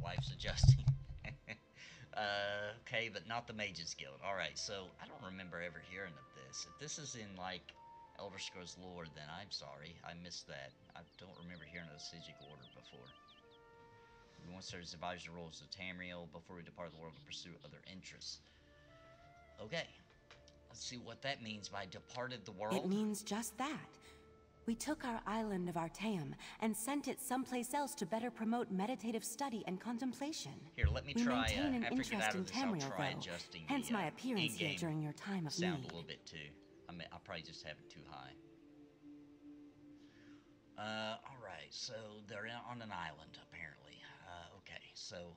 wife's adjusting. Okay, but not the Mages Guild. Alright, so I don't remember ever hearing of this. If this is in, like, Elder Scrolls lore, then I'm sorry. I missed that. I don't remember hearing of the Sigic Order before. We once served as advisor the roles of Tamriel before we depart the world to pursue other interests. Okay. Let's see what that means by departed the world. It means just that. We took our island of Artaeum and sent it someplace else to better promote meditative study and contemplation. Here, let me try. We maintain an after we get interest out in of this, I'll Tamriel, try though. adjusting Hence the my appearance here in-game during your time of sound need. a little bit too. I'll probably just have it too high. Alright, so they're on an island, apparently. Okay, so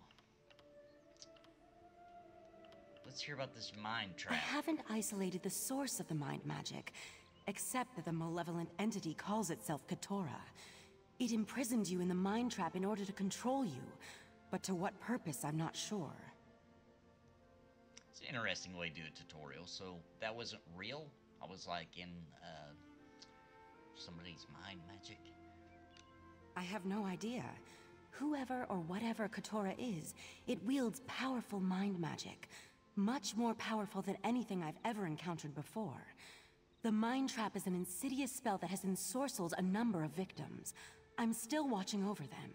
let's hear about this mind I trap. haven't isolated the source of the mind magic, except that the malevolent entity calls itself Keturah. It imprisoned you in the mind trap in order to control you, but to what purpose, I'm not sure. It's an interesting way to do a tutorial. So that wasn't real? I was like in somebody's mind magic? I have no idea. Whoever or whatever Keturah is, it wields powerful mind magic. Much more powerful than anything I've ever encountered before. The mind trap is an insidious spell that has ensorcelled a number of victims. I'm still watching over them.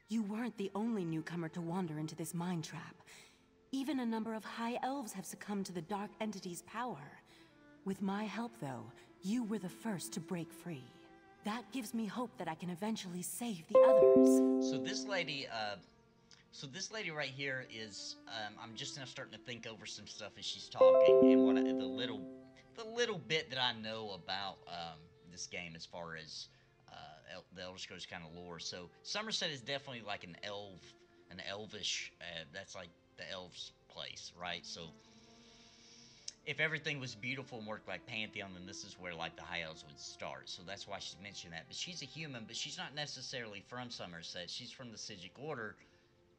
You weren't the only newcomer to wander into this mind trap. Even a number of high elves have succumbed to the dark entity's power. With my help, though, you were the first to break free. That gives me hope that I can eventually save the others. So this lady right here is, I'm just now starting to think over some stuff as she's talking, and what the little bit that I know about this game as far as the Elder Scrolls kind of lore. So Summerset is definitely like an elvish. That's like the elves' place, right? So if everything was beautiful and worked like Pantheon, then this is where like the high elves would start. So that's why she mentioned that. But she's a human, but she's not necessarily from Summerset. She's from the Sigic Order,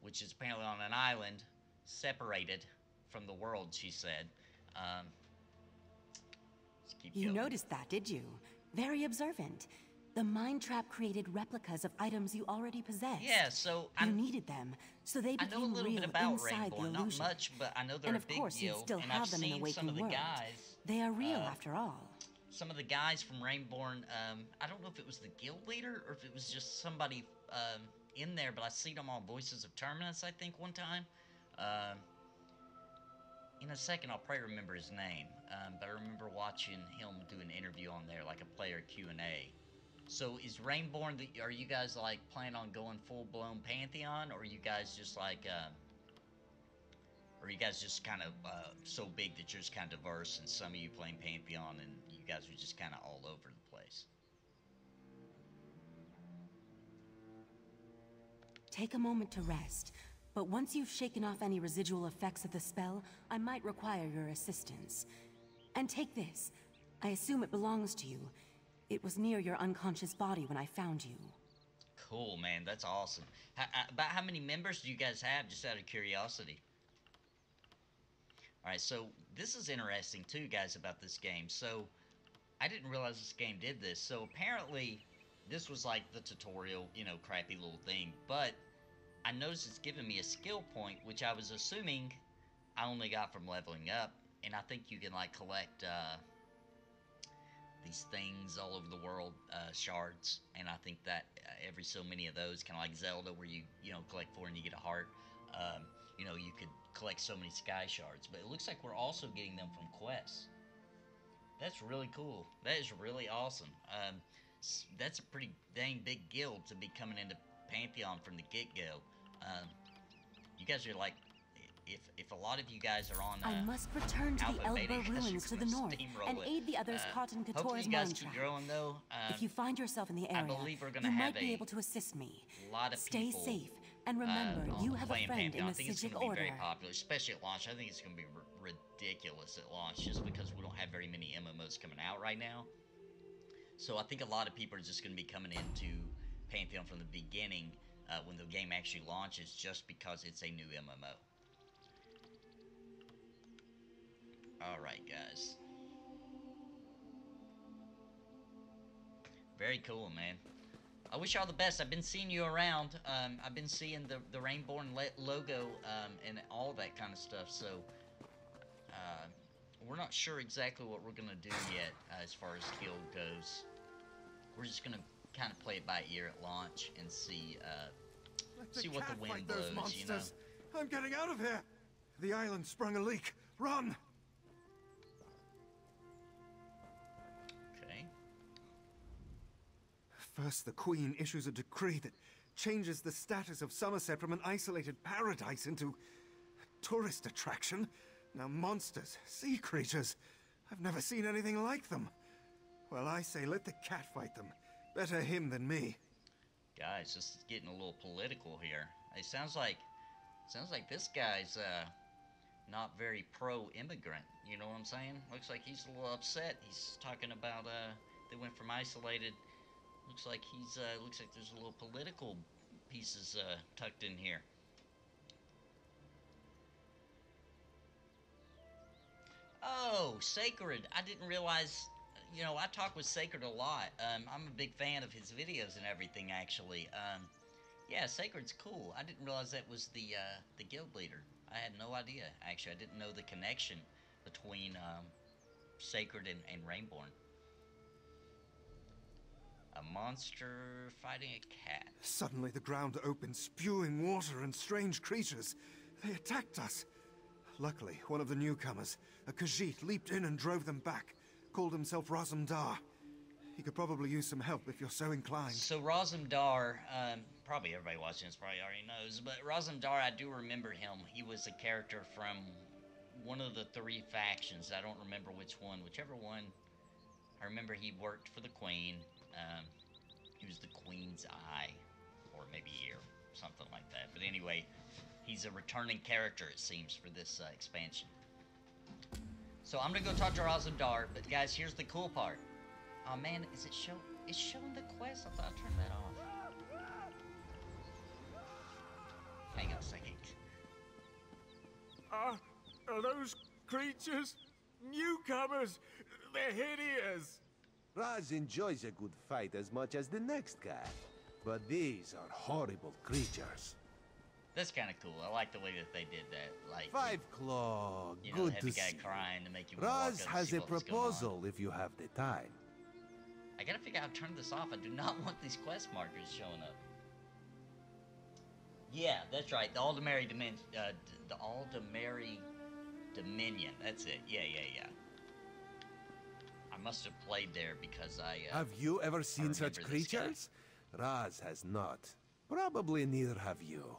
which is apparently on an island, separated from the world, she said. Let's keep You going. noticed that, did you? Very observant. The mind trap created replicas of items you already possessed. Yeah, so you needed them, so they I know a became little real bit about inside the Rainborn, not illusion. much, but I know they're And a of big course, you'd deal. still And have I've them in the seen waking some of the world. guys. They are real after all. Some of the guys from Rainborn, I don't know if it was the guild leader or if it was just somebody in there, but I seen them on Voices of Terminus, I think, one time. In a second, I'll probably remember his name, but I remember watching him do an interview on there, like a player Q&A. So is Rainborn, are you guys, like, planning on going full-blown Pantheon, or are you guys just, like, or are you guys just kind of so big that you're just kind of diverse, and some of you playing Pantheon, and you guys are just kind of all over the place? Take a moment to rest, but once you've shaken off any residual effects of the spell, I might require your assistance. And take this. I assume it belongs to you. It was near your unconscious body when I found you. Cool, man. That's awesome. About how many members do you guys have, just out of curiosity? Alright, so this is interesting too, guys, about this game. So, I didn't realize this game did this. So, apparently, this was like the tutorial, you know, crappy little thing. But, I noticed it's giving me a skill point, which I was assuming I only got from leveling up. And I think you can, like, collect, these things all over the world, shards. And I think that every so many of those, kind of like Zelda, where you know, collect 4 and you get a heart. You know, you could collect so many sky shards, but it looks like we're also getting them from quests. That's really cool. That is really awesome. That's a pretty dang big guild to be coming into Pantheon from the get-go. You guys are like, if a lot of you guys are on I must return to the Elba ruins to the north and aid the others caught in hopefully Keturah's you guys mind keep trap. growing, though. If you find yourself in the area, I believe we're gonna you have might be a able to assist me. lot of Stay people, safe, and remember, you have a playing friend Pantheon. in I the think it's going Sigic to be Order. very popular, especially at launch. I think it's going to be ridiculous at launch, just because we don't have very many MMOs coming out right now. So I think a lot of people are just going to be coming into Pantheon from the beginning when the game actually launches, just because it's a new MMO. Alright, guys. Very cool, man. I wish you all the best. I've been seeing you around. I've been seeing the Rainborn logo and all that kind of stuff. So we're not sure exactly what we're gonna do yet as far as guild goes. We're just gonna kind of play it by ear at launch and see what the wind blows. You know. I'm getting out of here. The island sprung a leak. Run! Okay. First, the Queen issues a decree that changes the status of Summerset from an isolated paradise into a tourist attraction. Now monsters, sea creatures, I've never seen anything like them. Well, I say let the cat fight them. Better him than me. Guys, this is getting a little political here. It sounds like this guy's not very pro-immigrant. You know what I'm saying? Looks like he's a little upset. He's talking about they went from isolated. Looks like there's a little political pieces tucked in here. Oh, Sacred. I didn't realize, you know, I talk with Sacred a lot. I'm a big fan of his videos and everything, actually. Yeah, Sacred's cool. I didn't realize that was the guild leader. I had no idea, actually. I didn't know the connection between Sacred and Rainborn. A monster fighting a cat. Suddenly the ground opened, spewing water and strange creatures. They attacked us. Luckily, one of the newcomers, a Khajiit, leaped in and drove them back. Called himself Razumdar. He could probably use some help if you're so inclined. So Razumdar, probably everybody watching this probably already knows, but Razumdar, I do remember him. He was a character from one of the 3 factions. I don't remember which one. Whichever one. I remember he worked for the Queen. He was the Queen's eye, or maybe ear, something like that. But anyway, he's a returning character, it seems, for this expansion. So I'm gonna go talk to Razumdar, but guys, here's the cool part. Oh man, is it show? It's showing the quest. I thought I turned that off. Hang on a second. Are those creatures newcomers? They're hideous. Raz enjoys a good fight as much as the next guy, but these are horrible creatures. That's kind of cool. I like the way that they did that. Like Five Claw, you know, good they had to the guy see. crying to make you wanna walk Raz up and has see a what was going on. proposal if you have the time. I gotta figure out how to turn this off. I do not want these quest markers showing up. Yeah, that's right. The Aldemary Dominion. The Aldemary Dominion. That's it. Yeah. I must have played there because I. Have you ever seen such remember this guy. creatures? Raz has not. Probably neither have you.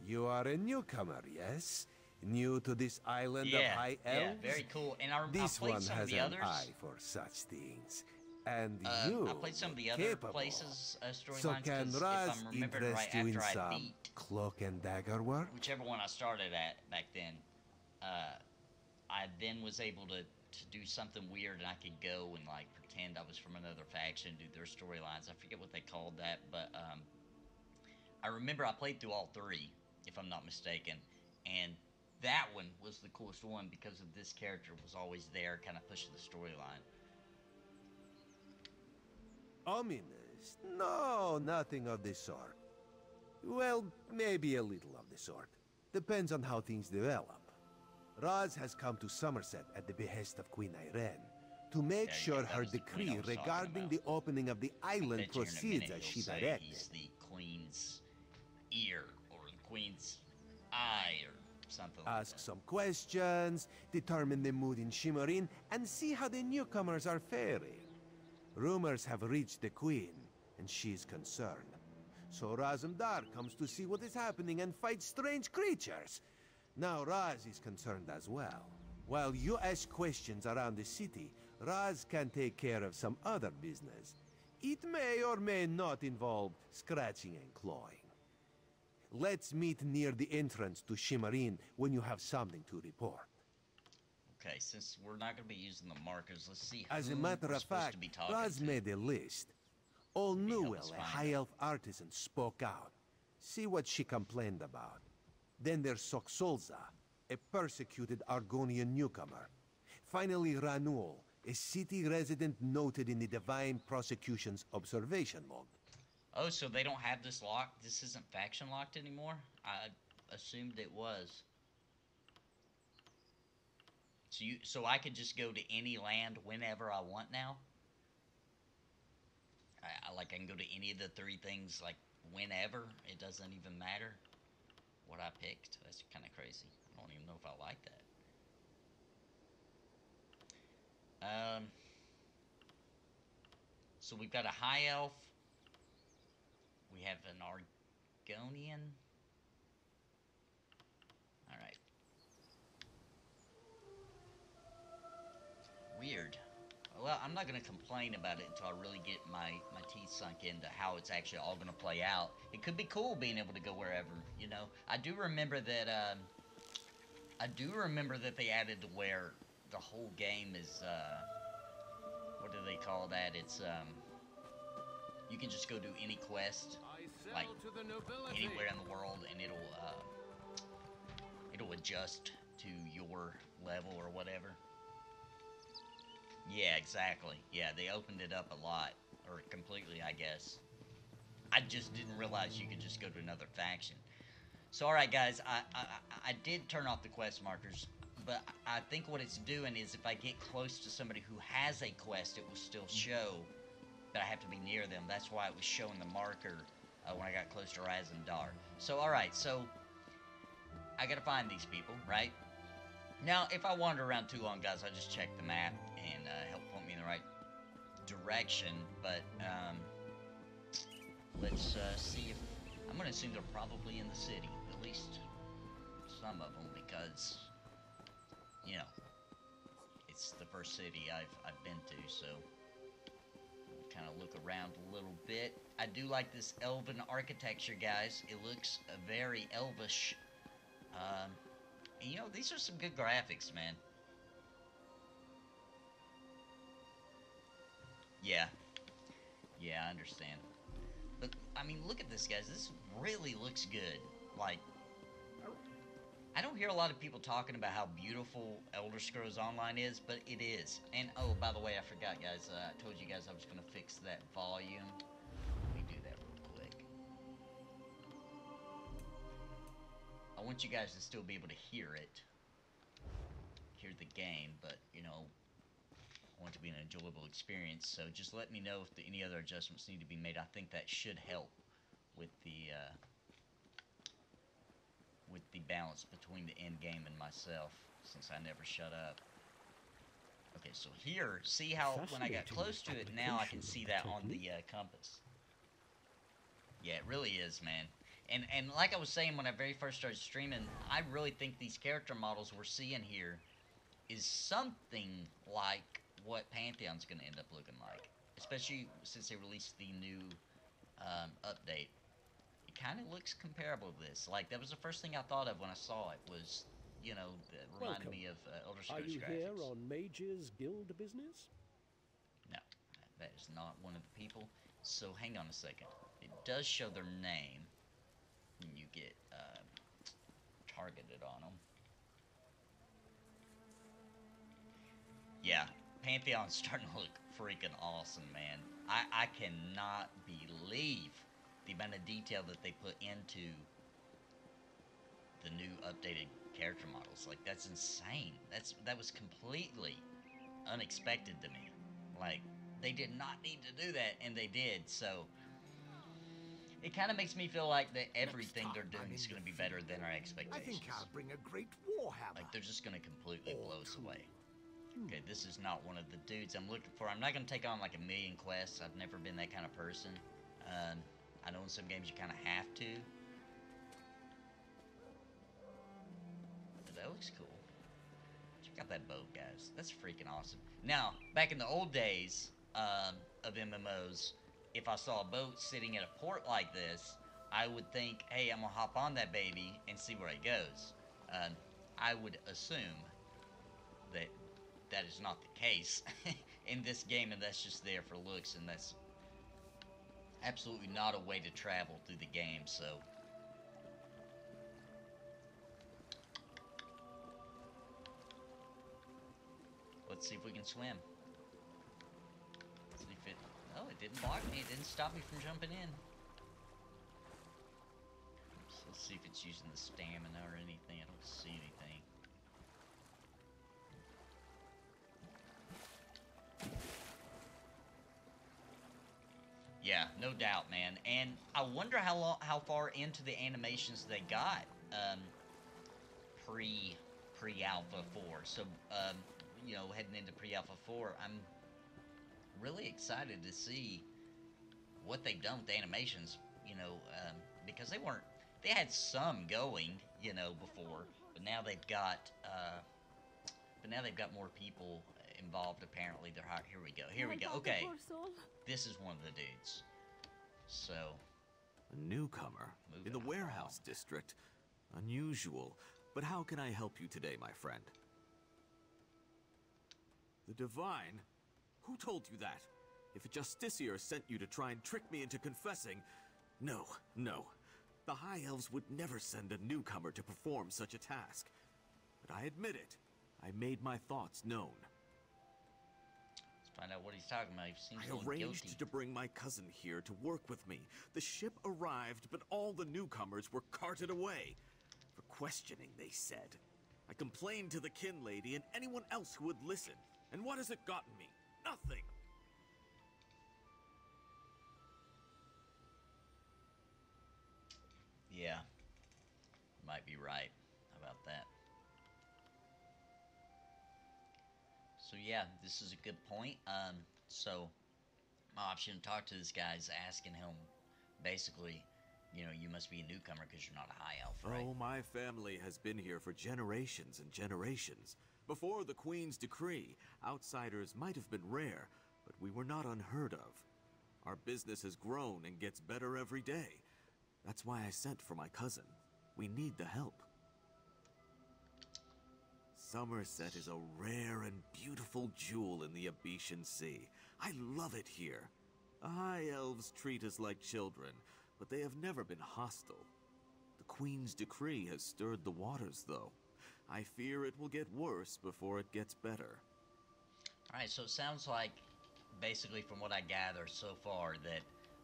You are a newcomer, yes? New to this island of high elves? Yeah, very cool. And I This played one some has of the an others. eye for such things. And you I played some of the other capable. places So storylines. can 'Cause Raz if I'm remembering interest right, you in after I some beat cloak and dagger work? whichever one I started at back then, I then was able to do something weird, and I could go and like pretend I was from another faction, do their storylines. I forget what they called that, but I remember I played through all 3, if I'm not mistaken, and that one was the coolest one because of this character was always there, kind of pushing the storyline. Ominous? No, nothing of the sort. Well, maybe a little of the sort. Depends on how things develop. Raz has come to Summerset at the behest of Queen Irene to make sure that her was the queen I decree was talking regarding about. the opening of the I island bet you in a proceeds minute as you'll she say directed. he's the Queen's ear or the Queen's eye or something like Ask that. some questions, determine the mood in Shimmerin, and see how the newcomers are faring. Rumors have reached the Queen, and she's concerned. So Razumdar comes to see what is happening and fight strange creatures. Now Raz is concerned as well. While you ask questions around the city, Raz can take care of some other business. It may or may not involve scratching and clawing. Let's meet near the entrance to Shimmerin when you have something to report. Okay, since we're not going to be using the markers, let's see As who a matter we're of supposed fact, to be talking Raz to. made a list. All help Newell, us a find high elf artisan, spoke out. See what she complained about. Then there's Soxolza, a persecuted Argonian newcomer. Finally, Ranuel, a city resident noted in the Divine Prosecution's observation log. Oh, so they don't have this locked? This isn't faction locked anymore? I assumed it was. So I could just go to any land whenever I want now? I can go to any of the 3 things, like, whenever. It doesn't even matter what I picked. That's kind of crazy. I don't even know if I like that. So we've got a high elf. We have an Argonian. Alright. Weird. Well, I'm not going to complain about it until I really get my teeth sunk into how it's actually all going to play out. It could be cool being able to go wherever, you know. I do remember that they added to where the whole game is, what do they call that? It's, you can just go do any quest, like, anywhere in the world, and it'll adjust to your level or whatever. Yeah, exactly. Yeah, they opened it up a lot, or completely, I guess. I just didn't realize you could just go to another faction. So, alright guys, I did turn off the quest markers, but I think what it's doing is if I get close to somebody who has a quest, it will still show that I have to be near them. That's why it was showing the marker when I got close to Razandar. So, alright, so I gotta find these people, right? Now, if I wander around too long, guys, I'll just check the map and help point me in the right direction. But let's see if... I'm going to assume they're probably in the city. At least some of them, because, you know, it's the first city I've been to, so we'll kind of look around a little bit. I do like this elven architecture, guys. It looks very elvish. You know, these are some good graphics, man. Yeah. Yeah, I understand. But, I mean, look at this, guys. This really looks good. Like, I don't hear a lot of people talking about how beautiful Elder Scrolls Online is, but it is. And, oh, by the way, I forgot, guys. I told you guys I was going to fix that volume. Let me do that real quick. I want you guys to still be able to hear it. Hear the game, but, you know, I want it to be an enjoyable experience. So just let me know if any other adjustments need to be made. I think that should help with the balance between the end game and myself, since I never shut up. Okay, so here, see how when I got close to it, now I can see that on the compass. Yeah, it really is, man. And like I was saying when I very first started streaming, I really think these character models we're seeing here is something like what Pantheon's going to end up looking like. Especially since they released the new update. It kind of looks comparable to this. Like, that was the first thing I thought of when I saw it, was, you know, it reminded me of Elder Scrolls graphics. Are you here on Mage's Guild business? No, that is not one of the people. So, hang on a second. It does show their name when you get targeted on them. Yeah, Pantheon's starting to look freaking awesome, man. I cannot believe the amount of detail that they put into the new updated character models. Like, that's insane. That was completely unexpected to me. Like, they did not need to do that, and they did, so it kind of makes me feel like that everything they're doing is going to be better than our expectations. I think I'll bring a great warhammer. Like, they're just going to completely blow us away. Okay, this is not one of the dudes I'm looking for. I'm not going to take on like a million quests. I've never been that kind of person. I know in some games you kind of have to. But that looks cool. Check out that boat, guys. That's freaking awesome. Now, back in the old days of MMOs, if I saw a boat sitting at a port like this, I would think, hey, I'm going to hop on that baby and see where it goes. I would assume that that is not the case in this game, and that's just there for looks, and that's absolutely not a way to travel through the game, so. Let's see if we can swim. See if it, oh, it didn't block me, it didn't stop me from jumping in. see if it's using the stamina or anything. I don't see anything. Yeah, no doubt, man. And I wonder how far into the animations they got pre-alpha 4. So you know, heading into pre-alpha 4, I'm really excited to see what they've done with the animations. You know, because they had some going, you know, before, but now they've got more people involved. Apparently, they're here. We go. Here we go. Okay, this is one of the dudes. So, a newcomer in the warehouse district. Unusual, but how can I help you today, my friend? The Divine? Who told you that? If a Justiciar sent you to try and trick me into confessing... No, no. The High Elves would never send a newcomer to perform such a task. But I admit it. I made my thoughts known. Let's find out what he's talking about. He seems a I little arranged guilty. to bring my cousin here to work with me. The ship arrived, but all the newcomers were carted away. For questioning, they said. I complained to the kin lady and anyone else who would listen. And what has it gotten me? Nothing! Yeah, might be right about that. So yeah, this is a good point. So my option to talk to this guy is asking him, basically, you know, you must be a newcomer because you're not a high elf, right? Oh, my family has been here for generations and generations. Before the Queen's decree, outsiders might have been rare, but we were not unheard of. Our business has grown and gets better every day. That's why I sent for my cousin. We need the help. Summerset is a rare and beautiful jewel in the Abetian Sea. I love it here. The High Elves treat us like children, but they have never been hostile. The Queen's decree has stirred the waters, though. I fear it will get worse before it gets better. Alright, so it sounds like, basically from what I gather so far, that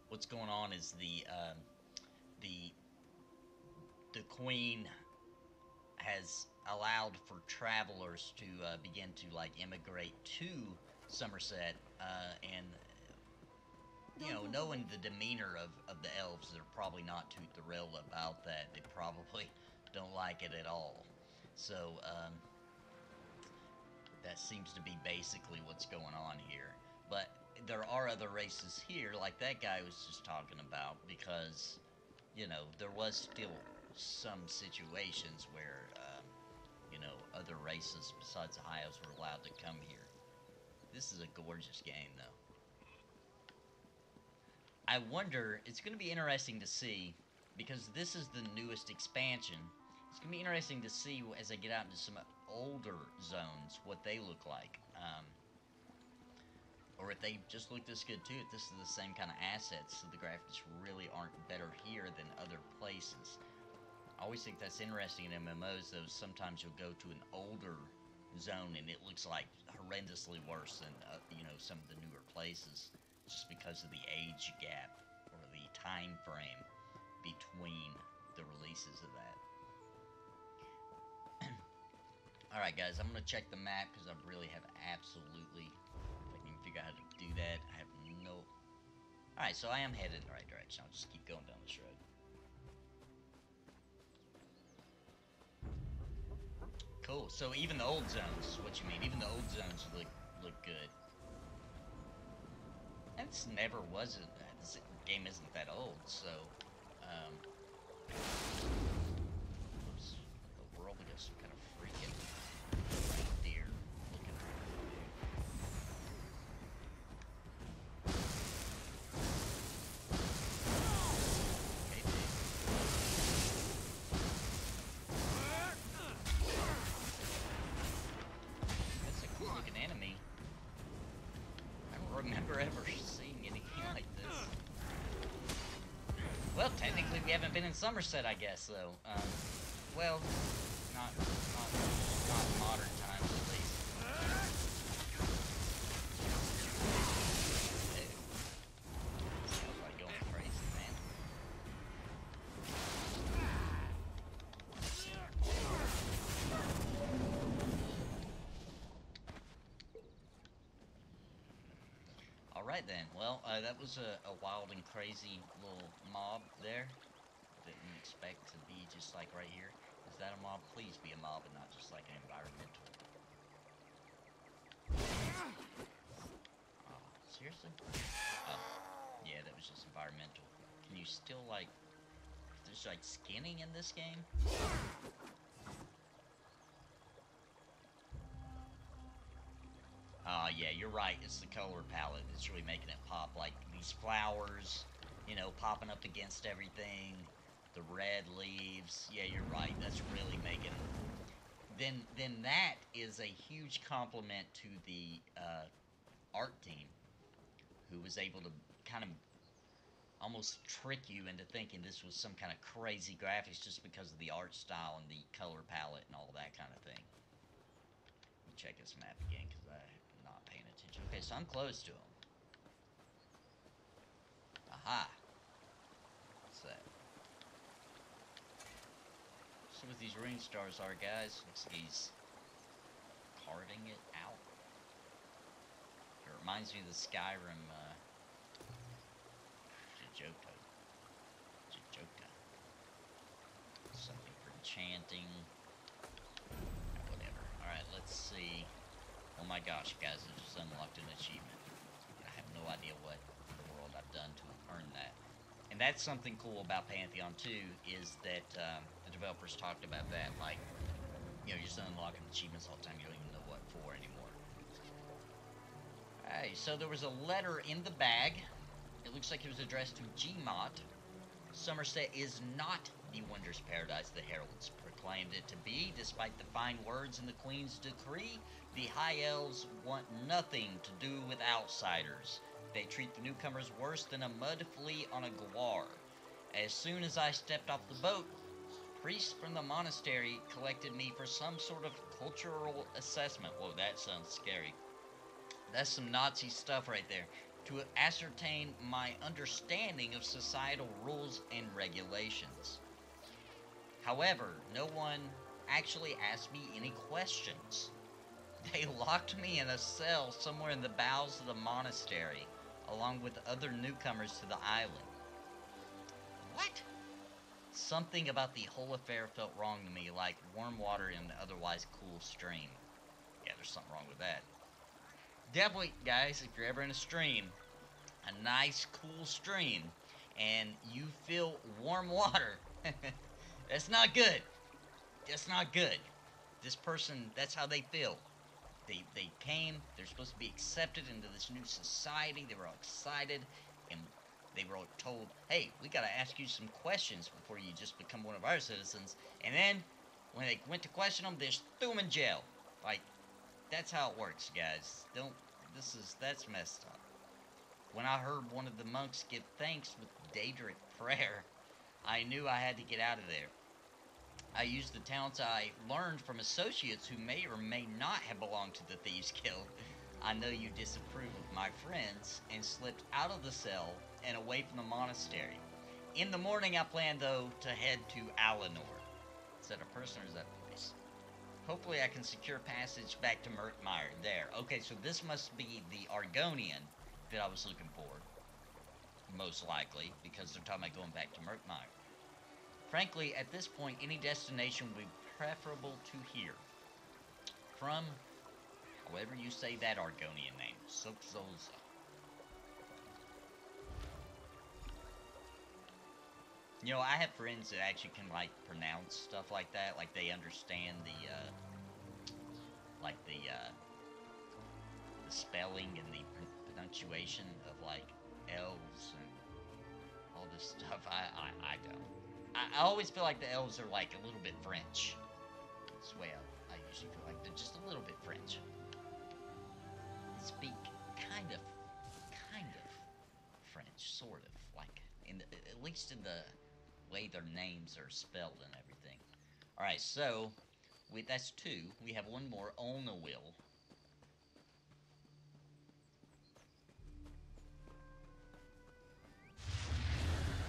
what's going on is the Queen has allowed for travelers to begin to, like, immigrate to Summerset, and, you know, knowing the demeanor of the elves, they're probably not too thrilled about that. They probably don't like it at all. So, that seems to be basically what's going on here. But there are other races here, like that guy was just talking about, because, you know, there was still some situations where, you know, other races besides the High Elves were allowed to come here. This is a gorgeous game, though. I wonder, it's going to be interesting to see, because this is the newest expansion. It's going to be interesting to see as I get out into some older zones what they look like. Or if they just look this good too, if this is the same kind of assets, so the graphics really aren't better here than other places. I always think that's interesting in MMOs, though. Sometimes you'll go to an older zone and it looks like horrendously worse than, you know, some of the newer places, just because of the age gap or the time frame between the releases of that. Alright guys, I'm going to check the map because I really have absolutely, if I can figure out how to do that, I have no... Alright, so I am headed in the right direction. I'll just keep going down this road. Cool, so even the old zones is what you mean. Even the old zones look good. And this never wasn't, this game isn't that old, so, oops, the world we got some kind of freaking reindeer looking dude. Okay, dude. That's a cool looking enemy. I don't remember ever seeing anything like this. Well, technically we haven't been in Summerset, I guess, though. Well, not modern times, at least. Dude. Sounds like going crazy, man. Alright then, well, that was a wild and crazy little mob there. Didn't expect to be just like right here. Is that a mob? Please be a mob and not just like an environmental. Oh, seriously? Oh, yeah, that was just environmental. Can you still like... There's like skinning in this game? Yeah, you're right. It's the color palette that's really making it pop. Like, these flowers, you know, popping up against everything. The red leaves. Yeah, you're right. That's really making it. Then that is a huge compliment to the art team, who was able to kind of almost trick you into thinking this was some kind of crazy graphics just because of the art style and the color palette and all that kind of thing. Let me check this map again because I'm not paying attention. Okay, so I'm close to him. Aha. What's that? See what these rune stars are, guys. Looks like he's carving it out. It reminds me of the Skyrim, Jojoka. Something for enchanting. Whatever. Alright, let's see. Oh my gosh, guys, I just unlocked an achievement. I have no idea what in the world I've done to earn that. And that's something cool about Pantheon 2, is that the developers talked about that. Like, you know, you're just unlocking achievements all the time, you don't even know what for anymore. Alright, so there was a letter in the bag. It looks like it was addressed to Gmot. Summerset is not the wondrous paradise the heralds proclaimed it to be. Despite the fine words in the Queen's decree, the High Elves want nothing to do with outsiders. They treat the newcomers worse than a mud flea on a guar. As soon as I stepped off the boat, priests from the monastery collected me for some sort of cultural assessment. Whoa, that sounds scary. That's some Nazi stuff right there. To ascertain my understanding of societal rules and regulations. However, no one actually asked me any questions. They locked me in a cell somewhere in the bowels of the monastery, along with other newcomers to the island. What? Something about the whole affair felt wrong to me, like warm water in an otherwise cool stream. Yeah, there's something wrong with that. Definitely, guys, if you're ever in a stream, a nice, cool stream, and you feel warm water, that's not good. That's not good. This person, that's how they feel. They came, they're supposed to be accepted into this new society, they were all excited, and they were all told, hey, we gotta ask you some questions before you just become one of our citizens, and then, when they went to question them, they just threw them in jail. Like, that's how it works, guys. That's messed up. When I heard one of the monks give thanks with Daedric prayer, I knew I had to get out of there. I used the talents I learned from associates who may or may not have belonged to the Thieves Guild. I know you disapprove of my friends, and slipped out of the cell and away from the monastery. In the morning, I plan, though, to head to Alinor. Is that a person or is that a place? Hopefully I can secure passage back to Murkmire. There. Okay, so this must be the Argonian that I was looking for. Most likely, because they're talking about going back to Murkmire. Frankly, at this point, any destination would be preferable to here. From, however you say that Argonian name, Sokzoza. You know, I have friends that actually can, like, pronounce stuff like that. Like, they understand the spelling and the pronunciation of, like, elves and all this stuff. I don't. I always feel like the elves are, like, a little bit French. That's the way I usually feel like they're just a little bit French. They speak kind of French, sort of. Like, at least in the way their names are spelled and everything. Alright, so, that's 2. We have one more, Olnawil.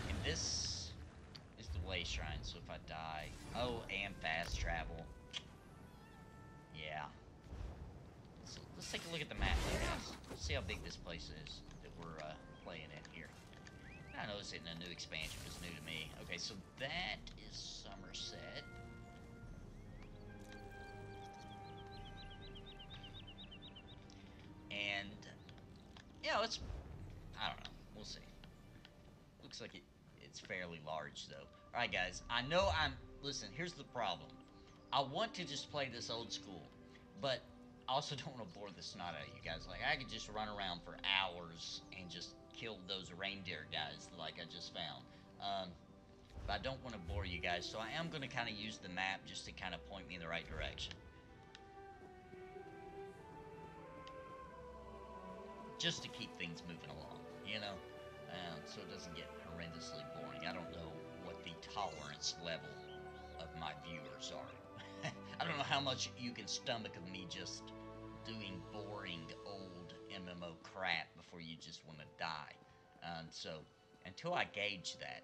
And this is the way shrine, so if I die... Oh, and fast travel. Yeah. So, let's take a look at the map, guys. Let's see how big this place is that we're playing in here. I know it's in a new expansion, it's new to me. Okay, so that is Summerset. And, you know, it's, I don't know, we'll see. Looks like it's fairly large, though. Alright, guys, I know listen, here's the problem. I want to just play this old school, but I also don't want to bore the snot out of you guys. Like, I could just run around for hours and just kill those reindeer guys like I just found. But I don't want to bore you guys, so I am going to kind of use the map just to kind of point me in the right direction. Just to keep things moving along, you know? So it doesn't get horrendously boring. I don't know what the tolerance level of my viewers are. I don't know how much you can stomach of me just doing boring old MMO crap before you just want to die. So until I gauge that,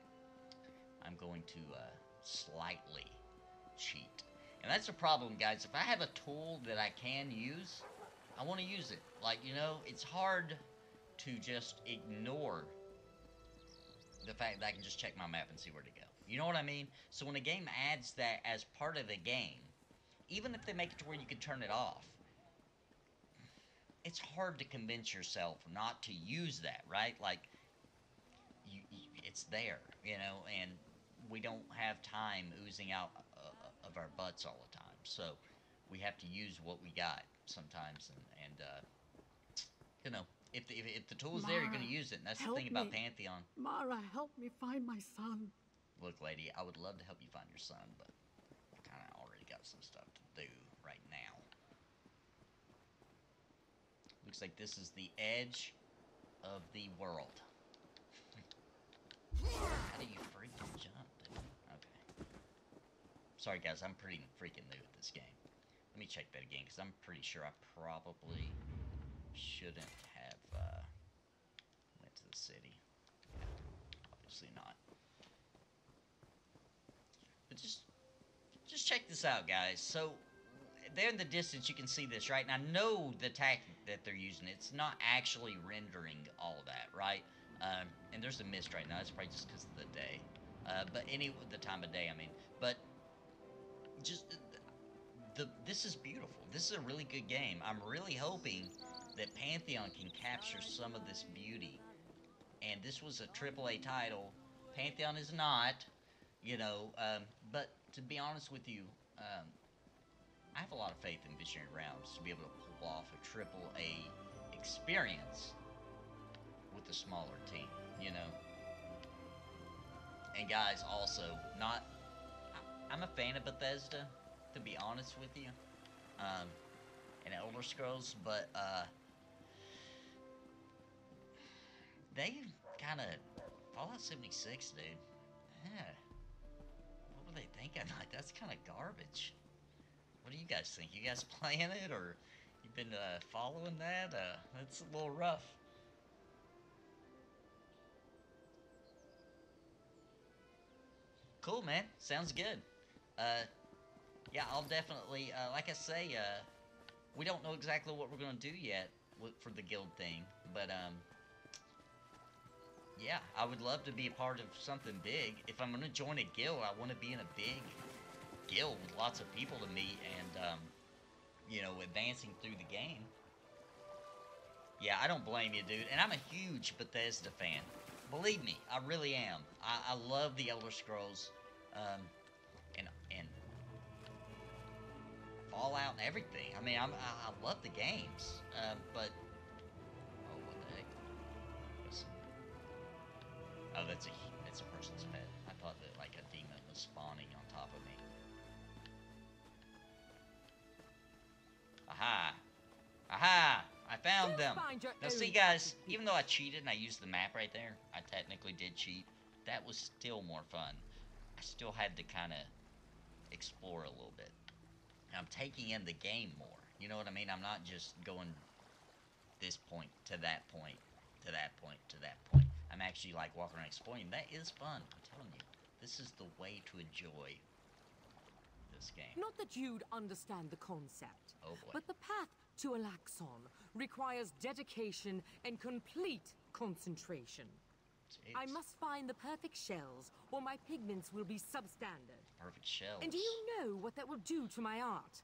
I'm going to slightly cheat. And that's the problem, guys. If I have a tool that I can use, I want to use it. Like, you know, it's hard to just ignore the fact that I can just check my map and see where to go. You know what I mean? So when a game adds that as part of the game, even if they make it to where you can turn it off, it's hard to convince yourself not to use that, right? Like, it's there, you know, and we don't have time oozing out of our butts all the time. So we have to use what we got sometimes, and you know, if the tool's there, you're going to use it. And that's the thing about Pantheon. Mara, help me find my son. Look, lady, I would love to help you find your son, but I kind of already got some stuff to do right now. Looks like this is the edge of the world. How do you freaking jump, dude? Okay. Sorry, guys, I'm pretty freaking new at this game. Let me check that again, because I'm pretty sure I probably shouldn't have went to the city. Yeah, obviously not. But just check this out, guys. So there in the distance, you can see this, right? And I know the tactic that they're using. It's not actually rendering all of that, right? And there's a mist right now. It's probably just because of the day. But the time of day, I mean. But just this is beautiful. This is a really good game. I'm really hoping that Pantheon can capture some of this beauty. And this was a AAA title. Pantheon is not, you know. But to be honest with you, I have a lot of faith in Visionary Realms to be able to pull off a AAA experience with a smaller team, you know. And guys, also, I'm a fan of Bethesda, to be honest with you, and Elder Scrolls, but they kind of, Fallout 76, dude, yeah, what were they thinking? Like, that's kind of garbage. What do you guys think? You guys playing it, or you've been following that? It's a little rough. Cool, man. Sounds good. Yeah, I'll definitely, like I say, we don't know exactly what we're going to do yet for the guild thing, but, yeah, I would love to be a part of something big. If I'm going to join a guild, I want to be in a big guild with lots of people to meet and, you know, advancing through the game. Yeah, I don't blame you, dude. And I'm a huge Bethesda fan. Believe me, I really am. I love the Elder Scrolls, and Fallout and everything. I mean, I love the games, but oh, what the heck? Listen. Oh, that's a person's pet. I thought that like a demon was spawning on top of me. Aha! Aha! I found them! Now see, guys, even though I cheated and I used the map right there, I technically did cheat, that was still more fun. I still had to kind of explore a little bit. And I'm taking in the game more. You know what I mean? I'm not just going this point to that point, to that point, to that point. I'm actually like walking around exploring. That is fun, I'm telling you. This is the way to enjoy this game. Not that you'd understand the concept, Oh boy. but the path to Alaxon requires dedication and complete concentration. Jeez. I must find the perfect shells, or my pigments will be substandard. Perfect shells. And do you know what that will do to my art?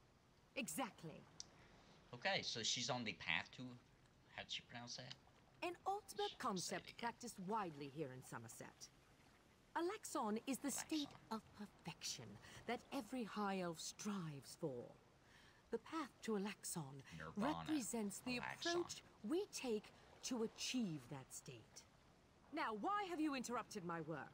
Exactly. Okay, so she's on the path to... How did she pronounce that? An ultimate concept practiced widely here in Summerset. Alaxon is the state of perfection that every high elf strives for. The path to Alaxon Nirvana. represents the Alaxon. approach we take to achieve that state. Now, why have you interrupted my work?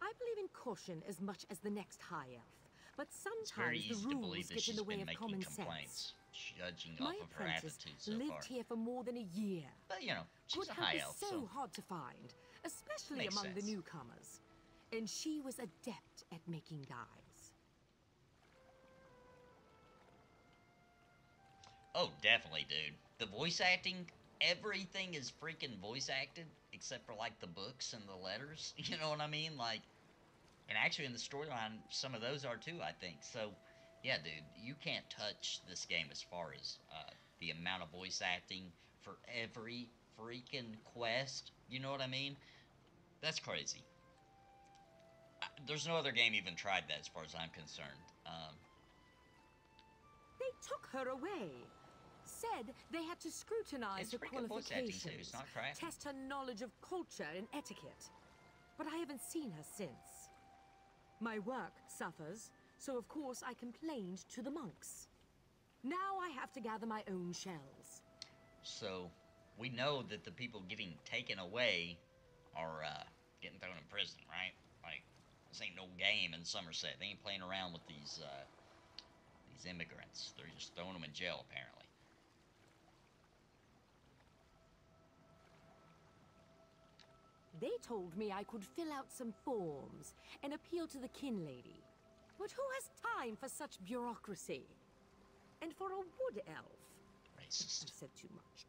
I believe in caution as much as the next high elf, but It's very sometimes easy the to rules believe that get in she's the way been of making common complaints, sense. judging My off of her apprentice attitude so lived far. here for more than a year. But, you know, she's Good a help high is elf, so hard to find, especially Makes among the sense. newcomers. And she was adept at making dyes. Oh, definitely, dude. The voice acting, everything is freaking voice acted, except for, like, the books and the letters. You know what I mean? Like, and actually in the storyline, some of those are too, I think. So, yeah, dude, you can't touch this game as far as the amount of voice acting for every freaking quest. You know what I mean? That's crazy. There's no other game even tried that as far as I'm concerned. They took her away. Said they had to scrutinize It's her freaking voice acting, too. qualifications, It's not crafting. test her knowledge of culture and etiquette. But I haven't seen her since. My work suffers, so of course I complained to the monks. Now I have to gather my own shells. So, we know that the people getting taken away are getting thrown in prison, right? Like, this ain't no game in Summerset. They ain't playing around with these immigrants. They're just throwing them in jail, apparently. They told me I could fill out some forms and appeal to the kin lady. But who has time for such bureaucracy? And for a wood elf? Racist. I said too much.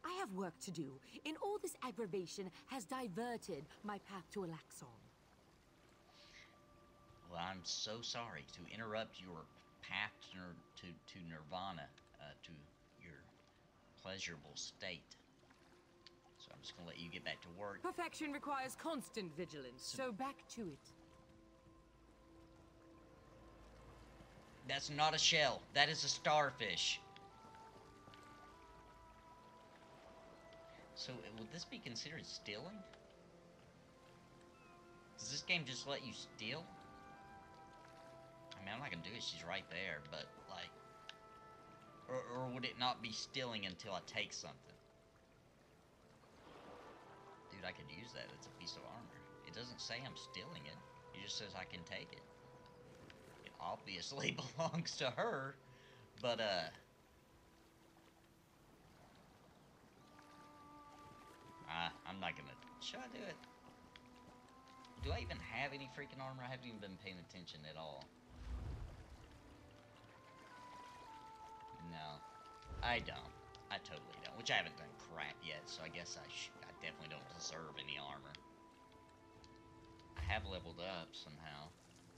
I have work to do, and all this aggravation has diverted my path to Alaxon. Well, I'm so sorry to interrupt your path to Nirvana, to your pleasurable state. So I'm just gonna let you get back to work. Perfection requires constant vigilance, so back to it. That's not a shell. That is a starfish. So, would this be considered stealing? Does this game just let you steal? I mean, I'm not gonna do it. She's right there, but, like... Or would it not be stealing until I take something? Dude, I could use that. It's a piece of armor. It doesn't say I'm stealing it. It just says I can take it. It obviously belongs to her, but, I'm not gonna... Should I do it? Do I even have any freaking armor? I haven't even been paying attention at all. No, I don't. I totally don't. Which I haven't done crap yet, so I guess I definitely don't deserve any armor. I have leveled up somehow.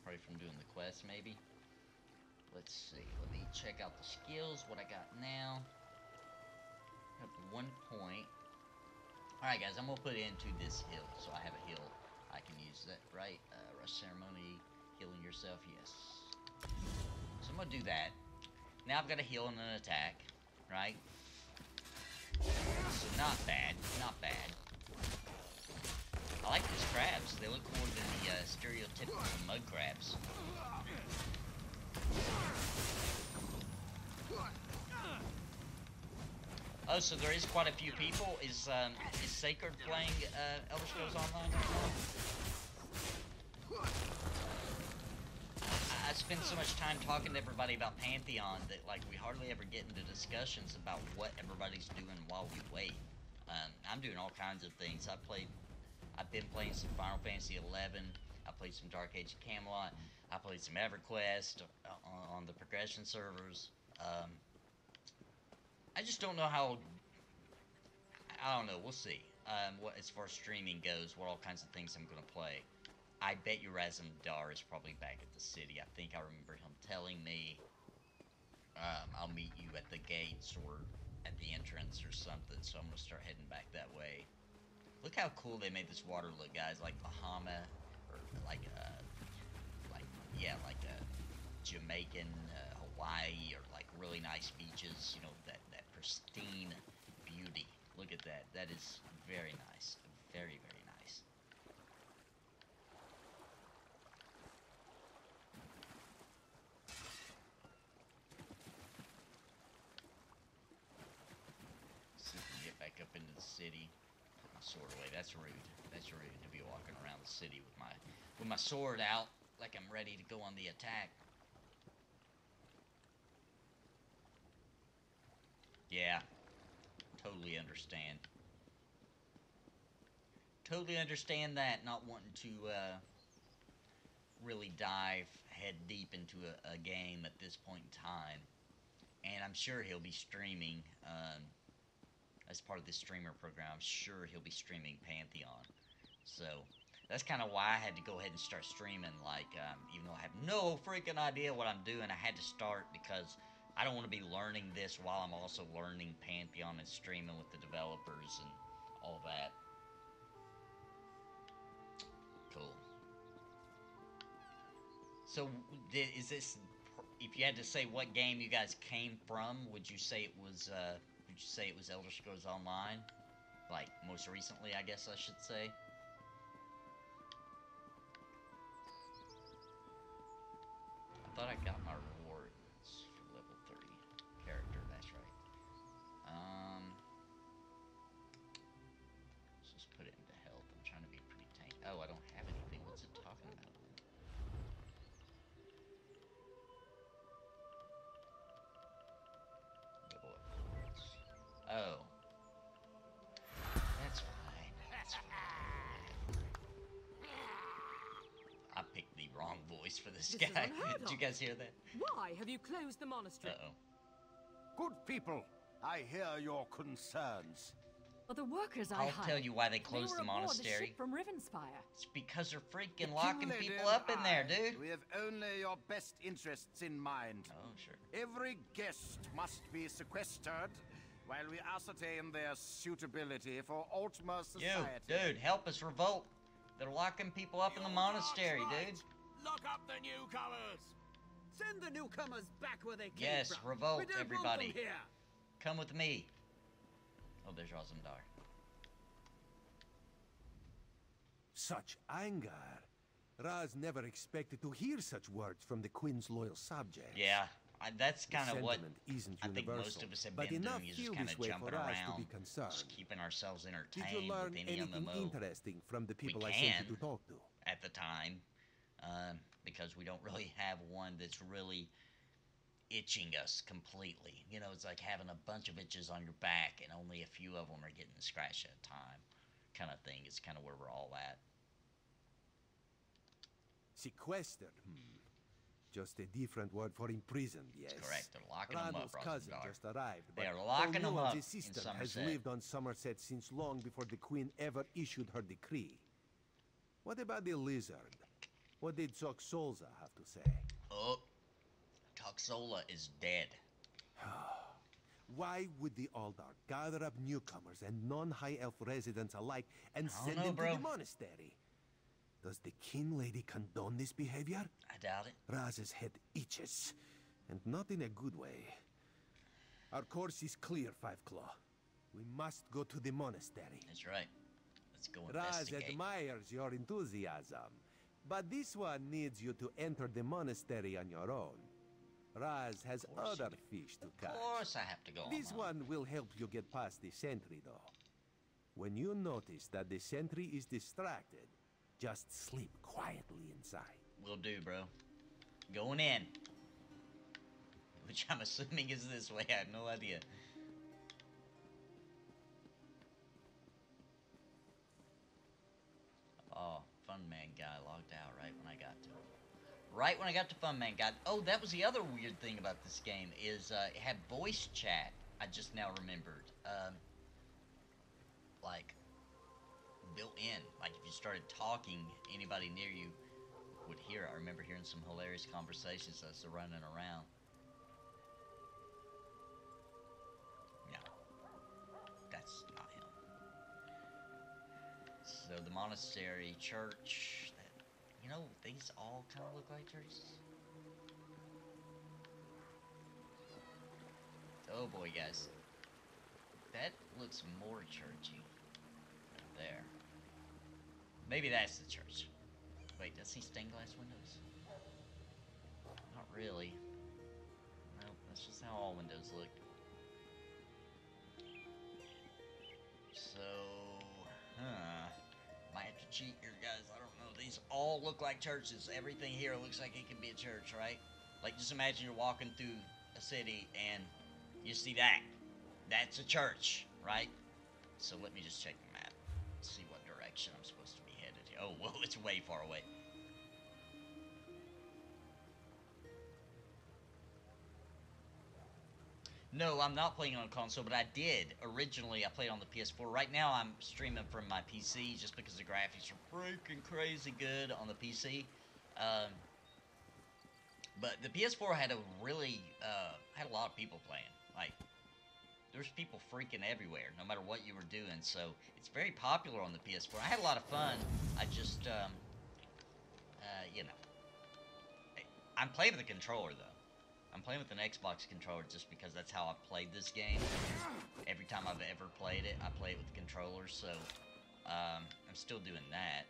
Probably from doing the quest, maybe. Let's see. Let me check out the skills, what I got now. Up 1 point. Alright guys, I'm gonna put it into this heal. So I have a heal. I can use that, right? Rush ceremony, healing yourself, yes. So I'm gonna do that. Now I've got a heal and an attack, right? So not bad, not bad. I like these crabs. They look more than the stereotypical mud crabs. Oh, so there is quite a few people. Is Sacred playing Elder Scrolls Online right now? I spend so much time talking to everybody about Pantheon that, like, we hardly ever get into discussions about what everybody's doing while we wait. I'm doing all kinds of things. I've been playing some Final Fantasy 11. I played some Dark Age of Camelot. I played some EverQuest on the progression servers. I just don't know how. I don't know. We'll see. What as far as streaming goes, what all kinds of things I'm gonna play. I bet you Razumdar is probably back at the city. I think I remember him telling me, I'll meet you at the gates or at the entrance or something, so I'm gonna start heading back that way. Look how cool they made this water look, guys. Like Bahama, or like yeah, like Jamaican, Hawaii, or like really nice beaches. You know, that pristine beauty. Look at that. That is very nice. Very, very nice. See if we can get back up into the city. Put my sword away. That's rude. That's rude to be walking around the city with my sword out like I'm ready to go on the attack. Yeah. Totally understand. Totally understand that, not wanting to really dive head deep into a game at this point in time. And I'm sure he'll be streaming, as part of this streamer program, I'm sure he'll be streaming Pantheon. So, that's kind of why I had to go ahead and start streaming, like, even though I have no freaking idea what I'm doing, I had to start because I don't want to be learning this while I'm also learning Pantheon and streaming with the developers and all that. Cool. So, is this, if you had to say what game you guys came from, would you say it was Elder Scrolls Online? Like, most recently, I guess I should say. I thought I got my rewards for level 3 character, that's right. Let's just put it into health. I'm trying to be pretty tanky. Oh, I don't have anything. What's it talking about then? Level up rewards. Oh. That's fine. That's fine. I picked the wrong voice for this guy. Did you guys hear that? Why have you closed the monastery? Uh-oh. Good people, I hear your concerns. Well, the workers I I'll hired, tell you why they closed the were aboard the monastery. ship from Rivenspire. It's because they're freaking The locking King Lady people and up in there, I, dude. We have only your best interests in mind. Oh, sure. Every guest must be sequestered while we ascertain their suitability for Ultima society. You, dude, help us revolt. They're locking people up in the monastery, dude. Lock up the newcomers! Send the newcomers back where they came Yes, from. revolt, We don't everybody. Want them here. Come with me. Oh, there's Rosendar. Such anger. Raz never expected to hear such words from the Queen's loyal subjects. Yeah, that's kind of what sentiment isn't I think universal, most of us have but been enough doing, is just feel kind this of way jumping for us around, to be concerned. just keeping ourselves Did entertained you learn with any anything MMO interesting from the people we I sent can you to talk to? at the time, because we don't really have one that's really itching us completely. You know, it's like having a bunch of itches on your back and only a few of them are getting scratched at a time, kind of thing. It's kind of where we're all at. Sequestered, Just a different word for imprisoned, yes. That's correct. They're locking them up, Randall's cousin Rosendar. just arrived. They but are locking them O'Neill's up in assistant has Summerset. lived on Summerset since long before the Queen ever issued her decree. What about the lizard? What did Soxolza have to say? Oh, Toxola is dead. Why would the Aldar gather up newcomers and non-high elf residents alike and I don't send know, them bro. to the monastery? Does the King Lady condone this behavior? I doubt it. Raz's head itches, and not in a good way. Our course is clear, Five Claw. We must go to the monastery. That's right. Let's go Raz investigate. admires your enthusiasm, but this one needs you to enter the monastery on your own. Raz has course other you fish to Of catch. course I have to go This on. one will help you get past the sentry, though. When you notice that the sentry is distracted, just sleep quietly inside. Will do, bro. Going in. Which I'm assuming is this way. I have no idea. Oh, Fun Man guy logged out right when I got to him. Right when I got to Fun Man guy. Oh, that was the other weird thing about this game is it had voice chat. I just now remembered. Like built in. Like if you started talking, anybody near you would hear it. I remember hearing some hilarious conversations as they're running around. No, So the monastery, church, that, you know, these all kind of look like churches. Oh boy, guys. That looks more churchy. There. Maybe that's the church. Wait, does he stained glass windows? Not really. No, that's just how all windows look. So, might have to cheat here, guys. I don't know. These all look like churches. Everything here looks like it could be a church, right? Like, just imagine you're walking through a city and you see that. That's a church, right? So let me just check the map. See what direction I'm supposed to be headed here. Oh, whoa, it's way far away. No, I'm not playing on console, but I did. Originally, I played on the PS4. Right now, I'm streaming from my PC just because the graphics are freaking crazy good on the PC. But the PS4 had a really, had a lot of people playing. Like, there's people freaking everywhere, no matter what you were doing. So, it's very popular on the PS4. I had a lot of fun. I just, you know. I'm playing with a controller, though. I'm playing with an Xbox controller just because that's how I've played this game. Every time I've ever played it, I play it with the controller, so I'm still doing that.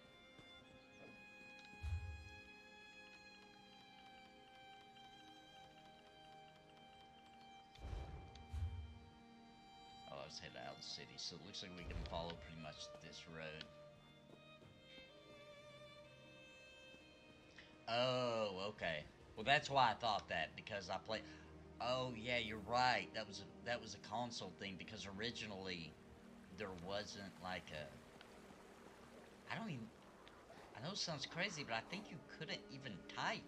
Oh, I was headed out of the city, so it looks like we can follow pretty much this road. Oh, okay. Well, that's why I thought that, because I played... Oh, yeah, you're right. That was a console thing, because originally there wasn't, like, a... I don't even... I know it sounds crazy, but I think you couldn't even type,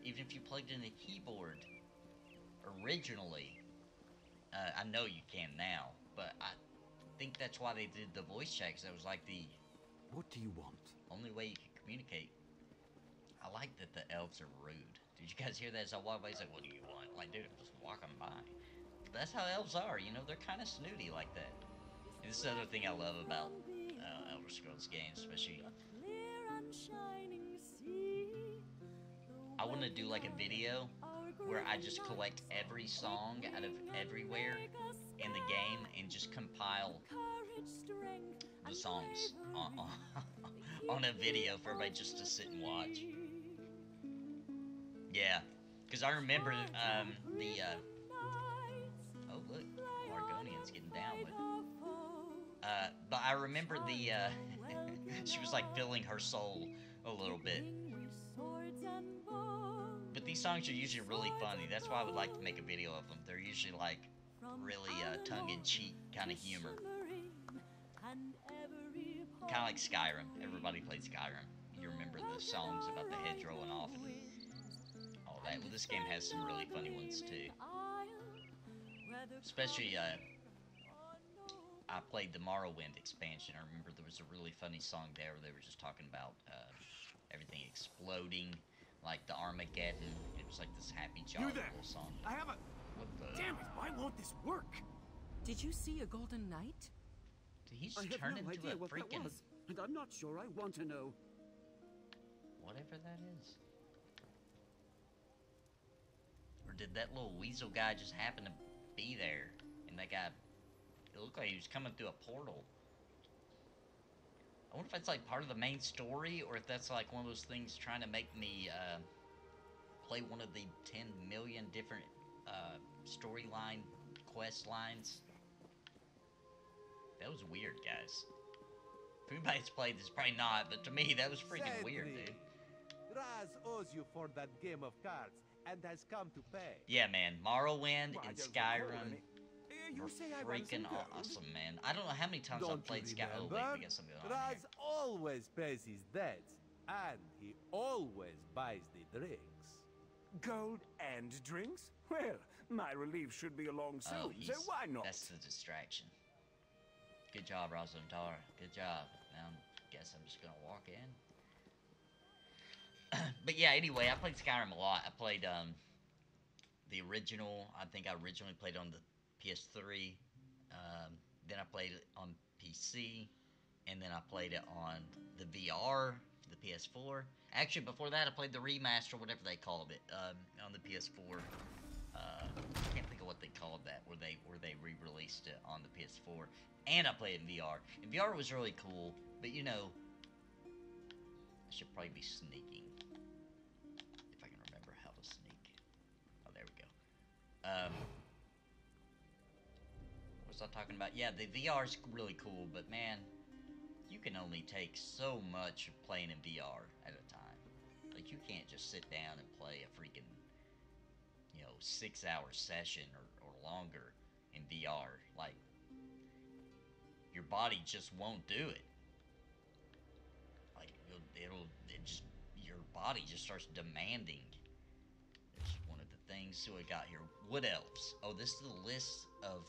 even if you plugged in a keyboard. Originally. I know you can now, but I think that's why they did the voice checks. That was, like, the... What do you want? Only way you could communicate. I like that the elves are rude. Did you guys hear that as I walked by? He's like, what do you want? Like, dude, I'm just walking by. That's how elves are, you know? They're kind of snooty like that. And this is the other thing I love about Elder Scrolls games, especially... I want to do, like, a video where I just collect every song out of everywhere in the game and just compile the songs on a video for everybody just to sit and watch. Yeah, because I remember oh look, Argonian's getting down with but I remember she was like filling her soul a little bit. But these songs are usually really funny. That's why I would like to make a video of them. They're usually like really tongue-in-cheek kind of humor. Kind of like Skyrim. Everybody played Skyrim. You remember the songs about the head rolling off and all that. Well, this game has some really funny ones too. Especially, I played the Morrowind expansion. I remember there was a really funny song there where they were just talking about everything exploding, like the Armageddon. It was like this happy, jolly little song. I have a... What the... Damn it, why won't this work? Did you see a golden knight? Did he I just have turn no into idea a what that freaking... was, and I'm not sure I want to know. Whatever that is. Or did that little weasel guy just happen to be there? And that guy... It looked like he was coming through a portal. I wonder if that's like part of the main story, or if that's like one of those things trying to make me play one of the 10 million different storyline quest lines. That was weird, guys. If anybody's played this, probably not, but to me, that was freaking weird, dude. Raz owes you for that game of cards and has come to pay. Yeah, man. Morrowind and Skyrim You were say I freaking ransom awesome, man. I don't know how many times Don't I've played you Skyrim. Oh, wait, remember? we got something on Raz here. always pays his debts, and he always buys the drinks. Gold and drinks? Well, my relief should be along soon, so why not? That's the distraction. Good job, Razantara. Good job. Now, I guess I'm just gonna walk in. But yeah, anyway, I played Skyrim a lot. I played the original. I think I originally played on the PS3. Then I played it on PC. and then I played it on the VR, the PS4. Actually, before that, I played the remaster, whatever they called it, on the PS4. I can't think of what they called that, where they re-released it on the PS4, and I played it in VR. And VR was really cool, but you know, I should probably be sneaking if I can remember how to sneak. Oh, there we go. What was I talking about? Yeah, the VR is really cool, but man, you can only take so much of playing in VR at a time. Like, you can't just sit down and play a freaking, 6-hour session or longer in VR. Like, your body just won't do it. Like, your body just starts demanding. It's one of the things. So we got here. Wood elves. Oh, this is the list of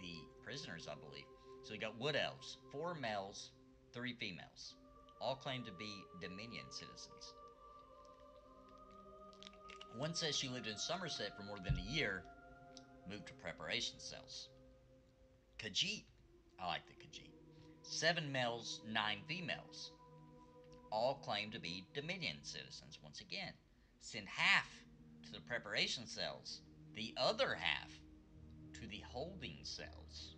the prisoners, I believe. So we got wood elves. 4 males, 3 females. All claim to be Dominion citizens. One says she lived in Summerset for more than a year, moved to preparation cells. Khajiit. I like the Khajiit. 7 males, 9 females. All claim to be Dominion citizens once again. Send half to the preparation cells, the other half to the holding cells.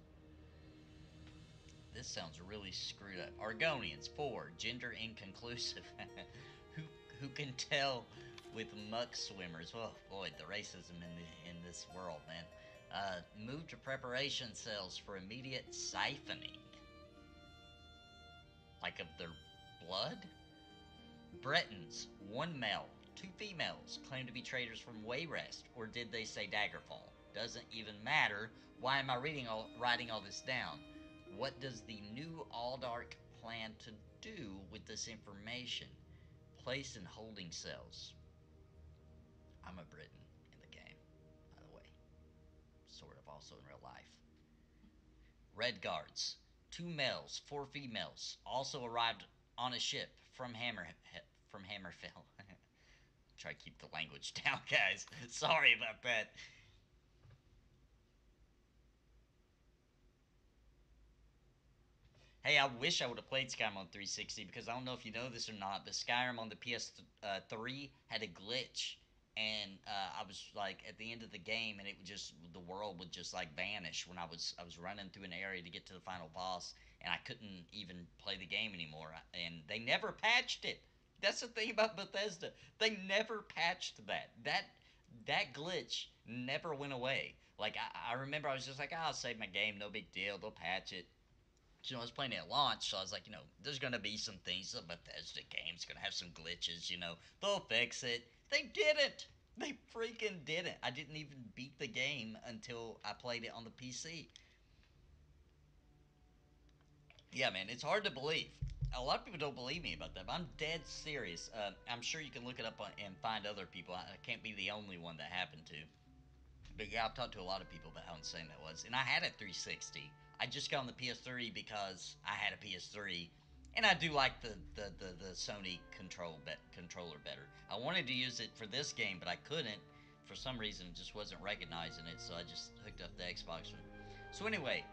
This sounds really screwed up. Argonians, 4, gender inconclusive. who can tell with muck swimmers? Oh boy, the racism in this world, man. Move to preparation cells for immediate siphoning. Like of their blood? Bretons, 1 male, 2 females, claim to be traders from Wayrest, or did they say Daggerfall? Doesn't even matter. Why am I writing all this down? What does the new Aldark plan to do with this information? Place in holding cells. I'm a Briton in the game, by the way. Sort of also in real life. Red Guards, 2 males, 4 females, also arrived on a ship from Hammerfell. Try to keep the language down, guys. Sorry about that. Hey, I wish I would have played Skyrim on 360, because I don't know if you know this or not, but Skyrim on the PS3 had a glitch, and I was like at the end of the game, and the world would just like vanish when I was running through an area to get to the final boss, and I couldn't even play the game anymore. And they never patched it. That's the thing about Bethesda. They never patched that. That glitch never went away. Like, I remember I was just like, I'll save my game, no big deal, they'll patch it. I was playing it at launch, so I was like, there's going to be some things. The Bethesda game's going to have some glitches, they'll fix it. They didn't. They freaking didn't. I didn't even beat the game until I played it on the PC. Yeah, man, it's hard to believe. A lot of people don't believe me about that, but I'm dead serious. I'm sure you can look it up and find other people. I can't be the only one that happened to. But yeah, I've talked to a lot of people about how insane that was. And I had a 360. I just got on the PS3 because I had a PS3. And I do like the Sony controller better. I wanted to use it for this game, but I couldn't. For some reason, it just wasn't recognizing it, so I just hooked up the Xbox one. So anyway,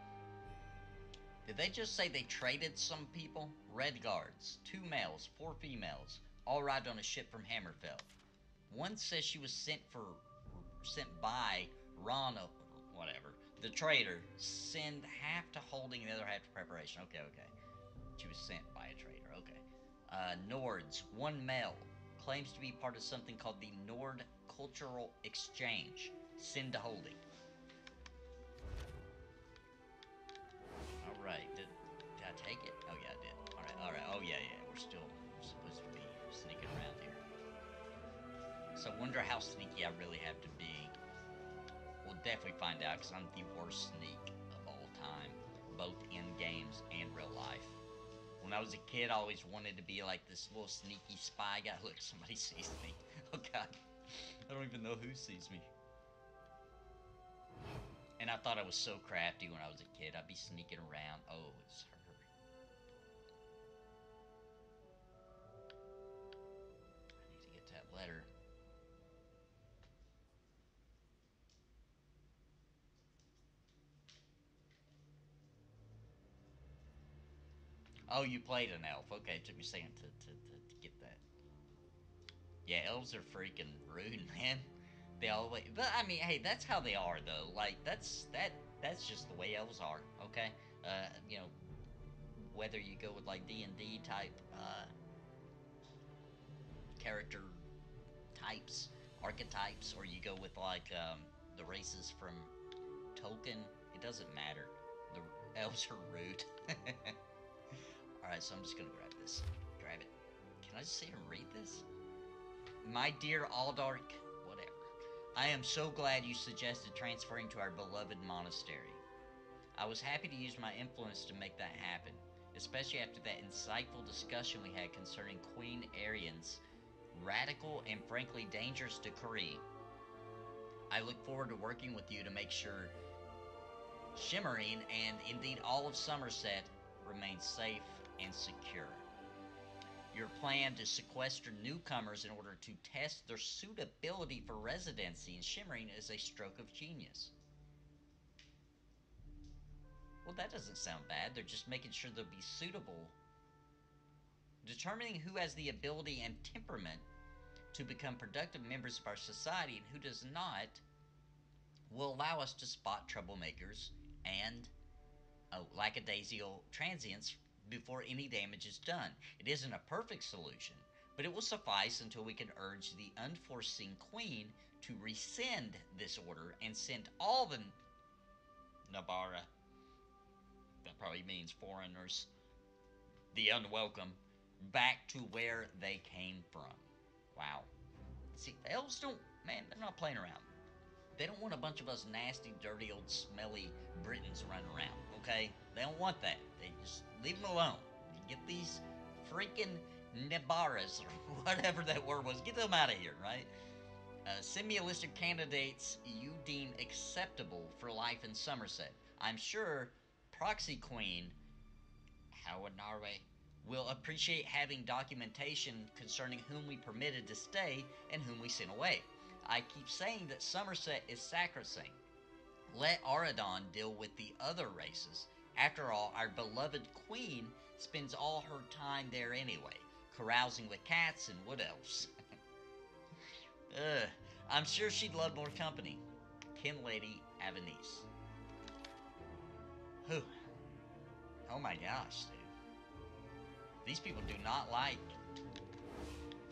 did they just say they traded some people? Red Guards, 2 males, 4 females, all arrived on a ship from Hammerfell. One says she was sent by Ron, whatever, the trader. Send half to holding and the other half to preparation. Okay. She was sent by a trader. Okay. Nords, 1 male, claims to be part of something called the Nord Cultural Exchange. Send to holding. Alright, did I take it? Oh yeah, I did. Alright, oh yeah, we're supposed to be sneaking around here. So I wonder how sneaky I really have to be. We'll definitely find out, because I'm the worst sneak of all time, both in games and real life. When I was a kid, I always wanted to be like this little sneaky spy guy. Look, somebody sees me. Oh god, I don't even know who sees me. And I thought I was so crafty when I was a kid. I'd be sneaking around. Oh, it's her. I need to get that letter. Oh, you played an elf. Okay, it took me a second to get that. Yeah, elves are freaking rude, man. They always, but I mean, hey, that's how they are, though. Like, that's just the way elves are, okay? You know, whether you go with, like, D&D type, character types, archetypes, or you go with, like, the races from Tolkien, it doesn't matter. The elves are rude. Alright, so I'm just gonna grab this. Grab it. Can I just sit here and read this? My dear Aldark, whatever. I am so glad you suggested transferring to our beloved monastery. I was happy to use my influence to make that happen, especially after that insightful discussion we had concerning Queen Arian's radical and frankly dangerous decree. I look forward to working with you to make sure Shimmering and indeed all of Summerset remains safe and secure. Your plan to sequester newcomers in order to test their suitability for residency in Shimmering is a stroke of genius. Well, that doesn't sound bad. They're just making sure they'll be suitable. Determining who has the ability and temperament to become productive members of our society and who does not will allow us to spot troublemakers and lackadaisical transients before any damage is done. It isn't a perfect solution, but it will suffice until we can urge the unforeseen queen to rescind this order and send all the Nabara, that probably means foreigners, the unwelcome, back to where they came from. Wow. See, the elves don't, man, they're not playing around. They don't want a bunch of us nasty, dirty, old, smelly Britons running around, okay? They don't want that. They just leave them alone. Get these freaking Nebaras, or whatever that word was, get them out of here, right? Send me a list of candidates you deem acceptable for life in Summerset. I'm sure Proxy Queen, Howard Norway, will appreciate having documentation concerning whom we permitted to stay and whom we sent away. I keep saying that Summerset is sacrosanct. Let Aradon deal with the other races. After all, our beloved queen spends all her time there anyway, carousing with cats and wood elves. I'm sure she'd love more company. Kin Lady Avanice. Whew. Oh my gosh, dude. These people do not like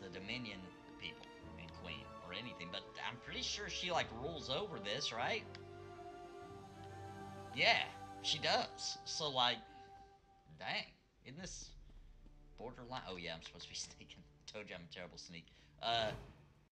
the Dominion people and Queen or anything, but I'm pretty sure she, like, rules over this, right? Yeah, she does. So, like, dang. Isn't this borderline? Oh, yeah, I'm supposed to be sneaking. Told you I'm a terrible sneak.